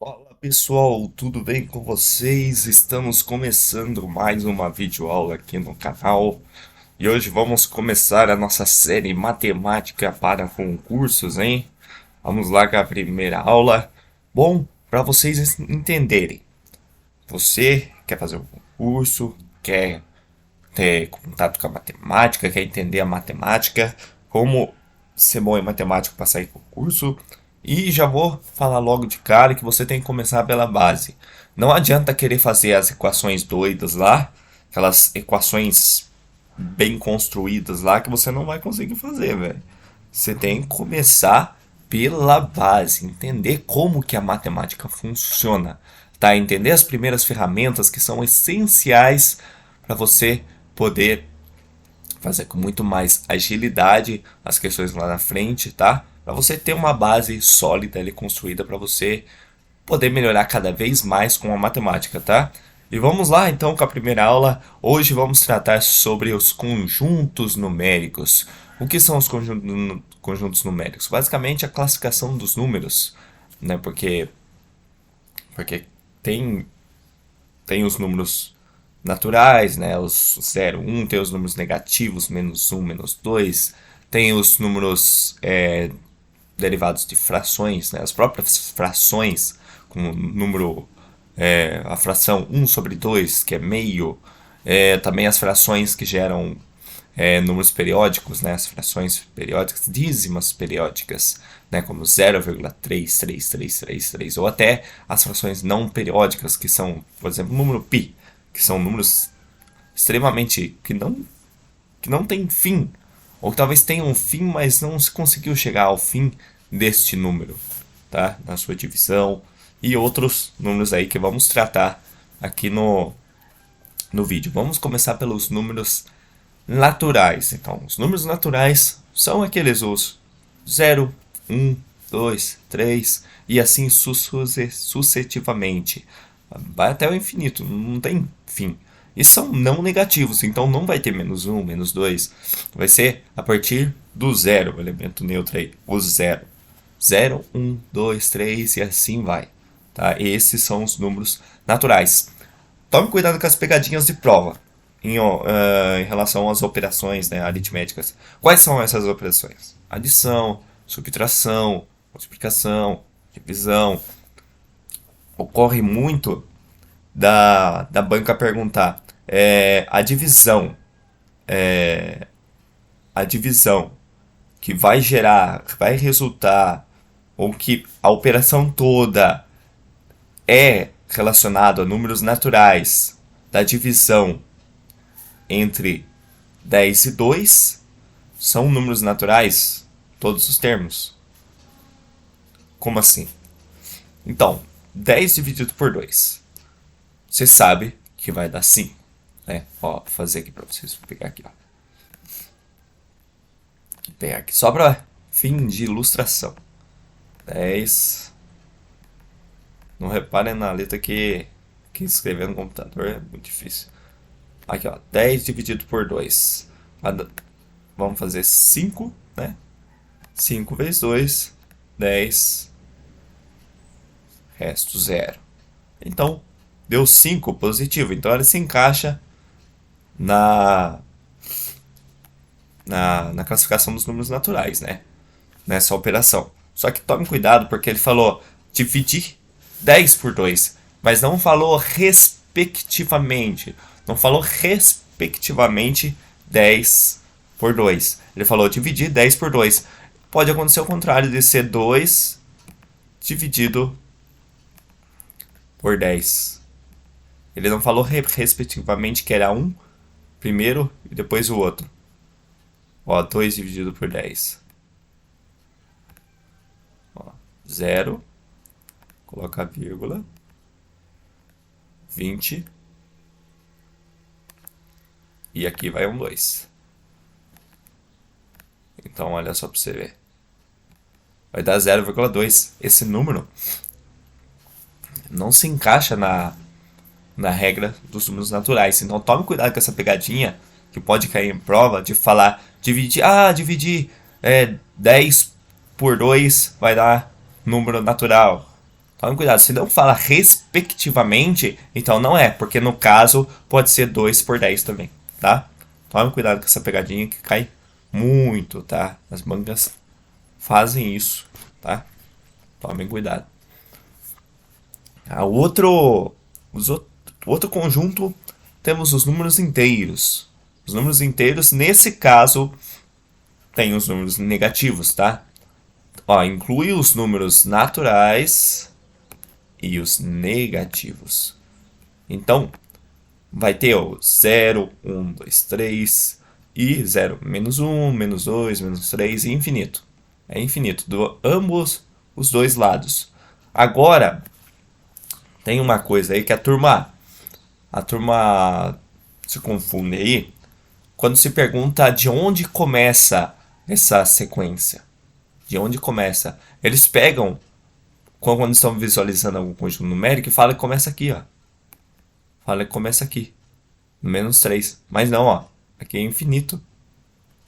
Fala pessoal, tudo bem com vocês? Estamos começando mais uma videoaula aqui no canal e hoje vamos começar a nossa série Matemática para Concursos, hein? Vamos lá com a primeira aula. Bom, para vocês entenderem, você quer fazer um concurso, quer ter contato com a matemática, quer entender a matemática, como ser bom em matemática para sair concurso. E já vou falar logo de cara que você tem que começar pela base. Não adianta querer fazer as equações doidas lá, aquelas equações bem construídas lá que você não vai conseguir fazer, velho. Você tem que começar pela base, entender como que a matemática funciona, tá? Entender as primeiras ferramentas que são essenciais para você poder fazer com muito mais agilidade as questões lá na frente, tá? Para você ter uma base sólida ali construída para você poder melhorar cada vez mais com a matemática, tá? E vamos lá então com a primeira aula. Hoje vamos tratar sobre os conjuntos numéricos. O que são os conjuntos numéricos? Basicamente a classificação dos números, né? Porque tem tem os números naturais, né? Os 0, 1, tem os números negativos, menos um, menos 2, tem os números derivados de frações, né? As próprias frações, como o número, a fração 1/2, que é meio, também as frações que geram números periódicos, né? As frações periódicas, dízimas periódicas, né? Como 0,33333, ou até as frações não periódicas, que são, por exemplo, o número π, que são números extremamente que não tem fim, ou que talvez tenham um fim, mas não se conseguiu chegar ao fim deste número, tá? Na sua divisão e outros números aí que vamos tratar aqui no vídeo. Vamos começar pelos números naturais. Então, os números naturais são aqueles os 0, 1, 2, 3 e assim sucessivamente. Vai até o infinito, não tem fim. E são não negativos, então não vai ter menos um, menos 2. Vai ser a partir do zero, o elemento neutro aí, o zero. 0, 1, 2, 3 e assim vai. Tá? Esses são os números naturais. Tome cuidado com as pegadinhas de prova em relação às operações, né, aritméticas. Quais são essas operações? Adição, subtração, multiplicação, divisão. Ocorre muito da banca perguntar a divisão que vai gerar, que vai resultar, ou que a operação toda é relacionada a números naturais da divisão entre 10 e 2, são números naturais todos os termos? Como assim? Então, 10 dividido por 2. Você sabe que vai dar 5. Né? Ó, vou fazer aqui para vocês. Vou pegar aqui, ó. Vou pegar aqui só para fim de ilustração. 10. Não reparem na letra que escrever no computador é muito difícil. Aqui, ó. 10 dividido por 2. Vamos fazer 5, né? 5 vezes 2, 10. Resto 0. Então, deu 5 positivo. Então, ele se encaixa na, na classificação dos números naturais, né? Nessa operação. Só que tome cuidado, porque ele falou dividir 10 por 2, mas não falou respectivamente. Não falou respectivamente 10 por 2. Ele falou dividir 10 por 2. Pode acontecer o contrário de ser 2 dividido por 10. Ele não falou respectivamente que era um primeiro e depois o outro. Ó, 2 dividido por 10. Ó, 0. Coloca a vírgula. 20. E aqui vai um 2. Então, olha só para você ver. Vai dar 0,2. Esse número não se encaixa na regra dos números naturais. Então, tome cuidado com essa pegadinha que pode cair em prova de falar dividir 10 por 2 vai dar número natural. Tome cuidado, se não fala respectivamente, então não é, porque no caso pode ser 2 por 10 também, tá? Tome cuidado com essa pegadinha que cai muito, tá? As mangas fazem isso, tá? Tomem cuidado. O outro conjunto temos os números inteiros. Os números inteiros, nesse caso, tem os números negativos, tá? Ó, inclui os números naturais e os negativos. Então, vai ter o 0, 1, 2, 3 e 0, menos 1, menos 2, menos 3 e infinito. É infinito, de ambos os dois lados. Agora, tem uma coisa aí que a turma se confunde aí quando se pergunta de onde começa essa sequência. De onde começa? Eles pegam, quando estão visualizando algum conjunto numérico, e falam que começa aqui, ó. Fala que começa aqui, no menos 3. Mas não, ó. Aqui é infinito.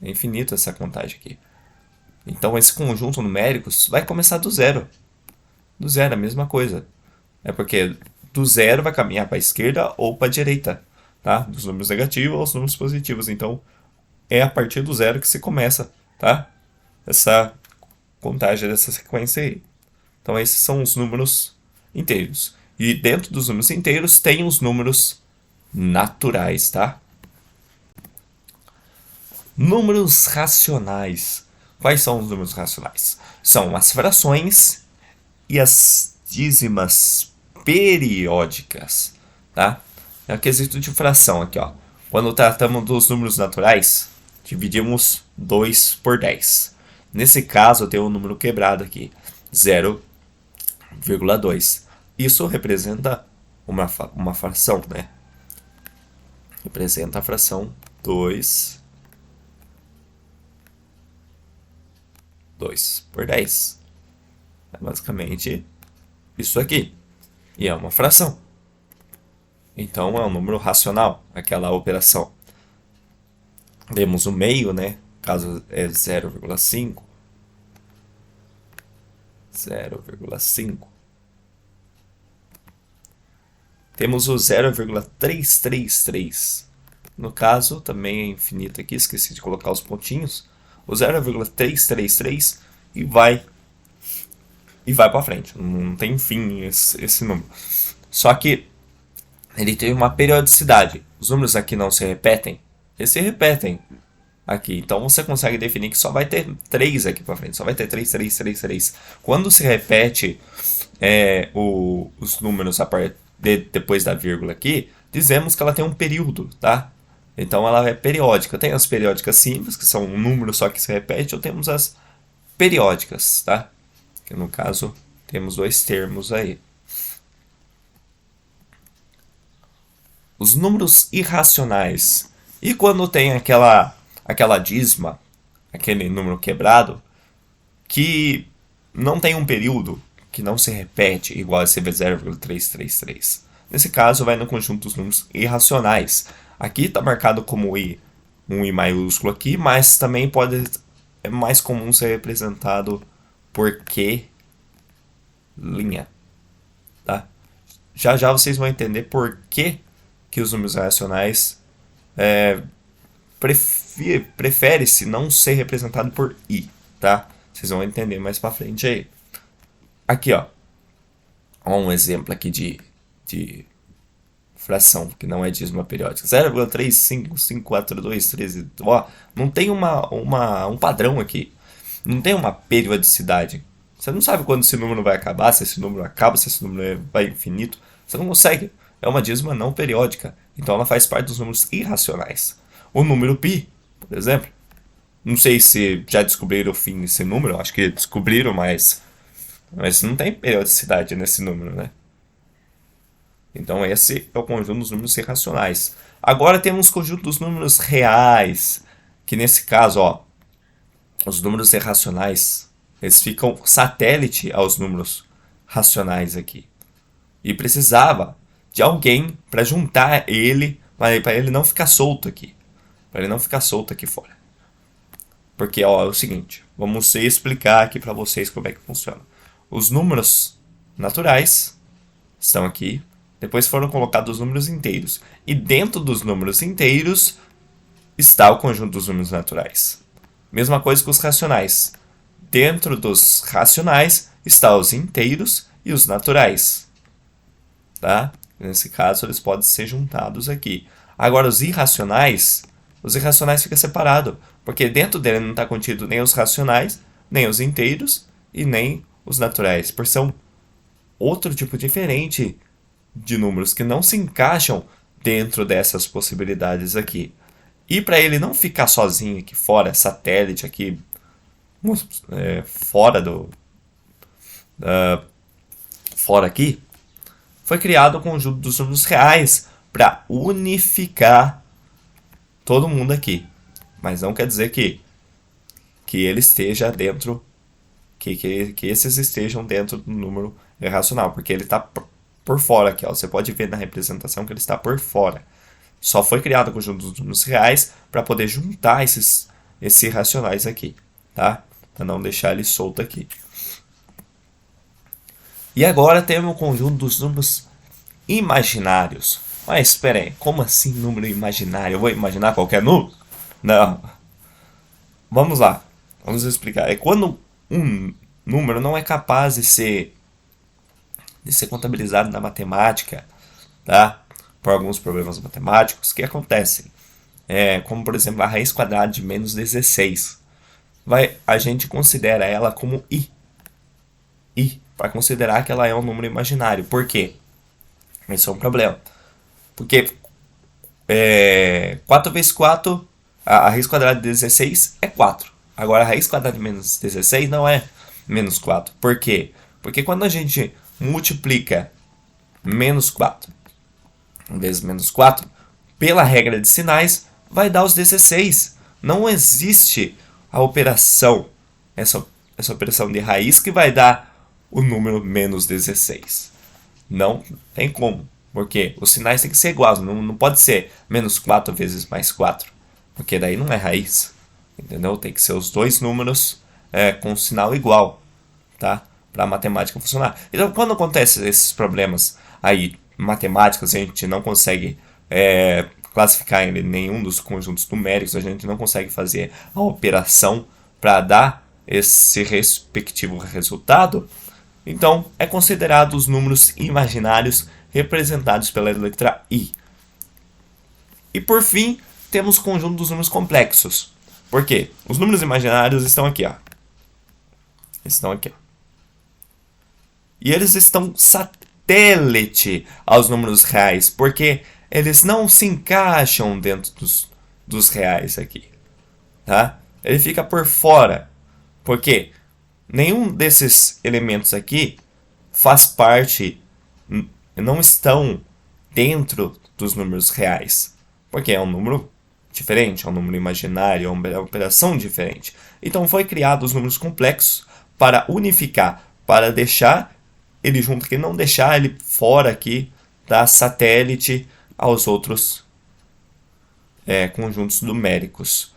É infinito essa contagem aqui. Então esse conjunto numérico vai começar do zero. Do zero, a mesma coisa. É porque do zero vai caminhar para a esquerda ou para a direita, tá? Dos números negativos aos números positivos. Então é a partir do zero que se começa, tá? Essa contagem dessa sequência aí. Então esses são os números inteiros. E dentro dos números inteiros tem os números naturais, tá? Números racionais. Quais são os números racionais? São as frações e as dízimas periódicas, tá? É o quesito de fração aqui, ó. Quando tratamos dos números naturais, dividimos 2 por 10. Nesse caso, eu tenho um número quebrado aqui, 0,2. Isso representa uma fração, né? Representa a fração 2 por 10. É basicamente isso aqui. E é uma fração. Então é um número racional, aquela operação. Temos o meio, né? Caso é 0,5. 0,5. Temos o 0,333. No caso, também é infinito aqui, esqueci de colocar os pontinhos. O 0,333 e vai para frente. Não tem fim esse número. Só que ele tem uma periodicidade. Os números aqui não se repetem. Eles se repetem aqui. Então você consegue definir que só vai ter 3 aqui para frente. Só vai ter 3, 3, 3, 3. Quando se repete os números depois da vírgula aqui, dizemos que ela tem um período, tá? Então ela é periódica. Tem as periódicas simples, que são um número só que se repete, ou temos as periódicas, tá? Que no caso temos dois termos aí. Os números irracionais. E quando tem aquela dízima, aquele número quebrado, que não tem um período, que não se repete igual a esse 0,333. Nesse caso, vai no conjunto dos números irracionais. Aqui está marcado como I, um I maiúsculo aqui, mas também é mais comum ser representado por Q linha, tá? Já já vocês vão entender por que os números racionais prefere-se não ser representado por I, tá? Vocês vão entender mais pra frente aí. Aqui, ó um exemplo aqui de fração, que não é dízima periódica. 0,3554213. Ó, não tem um padrão aqui. Não tem uma periodicidade. Você não sabe quando esse número vai acabar, se esse número acaba, se esse número vai infinito. Você não consegue. É uma dízima não periódica. Então ela faz parte dos números irracionais. O número π, por exemplo. Não sei se já descobriram o fim desse número. Acho que descobriram, mas não tem periodicidade nesse número, né? Então esse é o conjunto dos números irracionais. Agora temos o conjunto dos números reais, que nesse caso, ó, os números irracionais, eles ficam satélite aos números racionais aqui. E precisava de alguém para juntar ele, para ele não ficar solto aqui. Para ele não ficar solto aqui fora. Porque, ó, é o seguinte, vamos explicar aqui para vocês como é que funciona. Os números naturais, estão aqui. Depois foram colocados os números inteiros. E dentro dos números inteiros está o conjunto dos números naturais. Mesma coisa com os racionais. Dentro dos racionais está os inteiros e os naturais. Tá? Nesse caso, eles podem ser juntados aqui. Agora, os irracionais ficam separados, porque dentro dele não está contido nem os racionais, nem os inteiros e nem os naturais, porque são outro tipo diferente de números que não se encaixam dentro dessas possibilidades aqui. E para ele não ficar sozinho aqui fora, satélite aqui, fora fora aqui, foi criado o conjunto dos números reais para unificar todo mundo aqui. Mas não quer dizer que ele esteja dentro, que esses estejam dentro do número irracional, porque ele está por fora aqui. Ó. Você pode ver na representação que ele está por fora. Só foi criado o conjunto dos números reais para poder juntar esses irracionais aqui, tá? Para não deixar ele solto aqui. E agora temos o conjunto dos números imaginários. Mas espera aí, como assim número imaginário? Eu vou imaginar qualquer número? Não. Vamos lá, vamos explicar. É quando um número não é capaz de ser contabilizado na matemática, tá? Por alguns problemas matemáticos que acontecem. Como, por exemplo, a raiz quadrada de menos 16. A gente considera ela como i. Vai considerar que ela é um número imaginário. Por quê? Esse é um problema. Porque 4 vezes 4, a raiz quadrada de 16 é 4. Agora, a raiz quadrada de menos 16 não é menos 4. Por quê? Porque quando a gente multiplica menos 4 vezes menos 4, pela regra de sinais, vai dar os 16. Não existe a operação, essa operação de raiz que vai dar o número menos 16. Não tem como. Porque os sinais têm que ser iguais. Não pode ser menos 4 vezes mais 4. Porque daí não é raiz. Entendeu? Tem que ser os dois números com sinal igual. Tá? Para a matemática funcionar. Então, quando acontecem esses problemas aí matemáticos, a gente não consegue classificar em nenhum dos conjuntos numéricos, a gente não consegue fazer a operação para dar esse respectivo resultado, então é considerado os números imaginários representados pela letra I. E por fim, temos o conjunto dos números complexos. Por quê? Os números imaginários estão aqui, ó. Estão aqui, ó. E eles estão satélite aos números reais, porque eles não se encaixam dentro dos reais aqui, tá? Ele fica por fora, porque nenhum desses elementos aqui faz parte, não estão dentro dos números reais, porque é um número diferente, é um número imaginário, é uma operação diferente. Então foi criado os números complexos para unificar, para deixar ele junto aqui, não deixar ele fora aqui, da satélite aos outros conjuntos numéricos.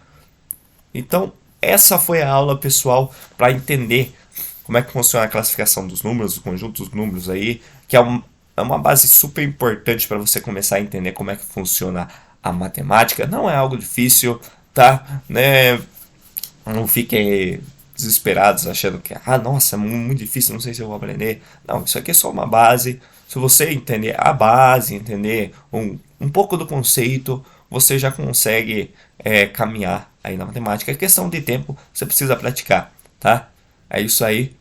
Então, essa foi a aula, pessoal, para entender como é que funciona a classificação dos números, o conjunto dos números aí, que é uma base super importante para você começar a entender como é que funciona a matemática. Não é algo difícil, tá? Né? Não fiquem desesperados achando que, nossa, é muito difícil, não sei se eu vou aprender. Não, isso aqui é só uma base. Se você entender a base, entender um pouco do conceito, você já consegue caminhar aí na matemática. É questão de tempo, você precisa praticar, tá? É isso aí.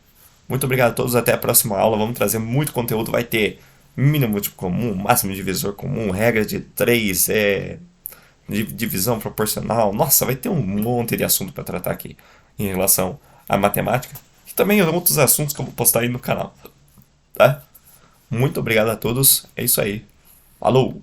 Muito obrigado a todos, até a próxima aula. Vamos trazer muito conteúdo, vai ter mínimo múltiplo comum, máximo divisor comum, regra de 3, divisão proporcional. Nossa, vai ter um monte de assunto para tratar aqui em relação à matemática. E também outros assuntos que eu vou postar aí no canal, tá? Muito obrigado a todos, é isso aí. Falou!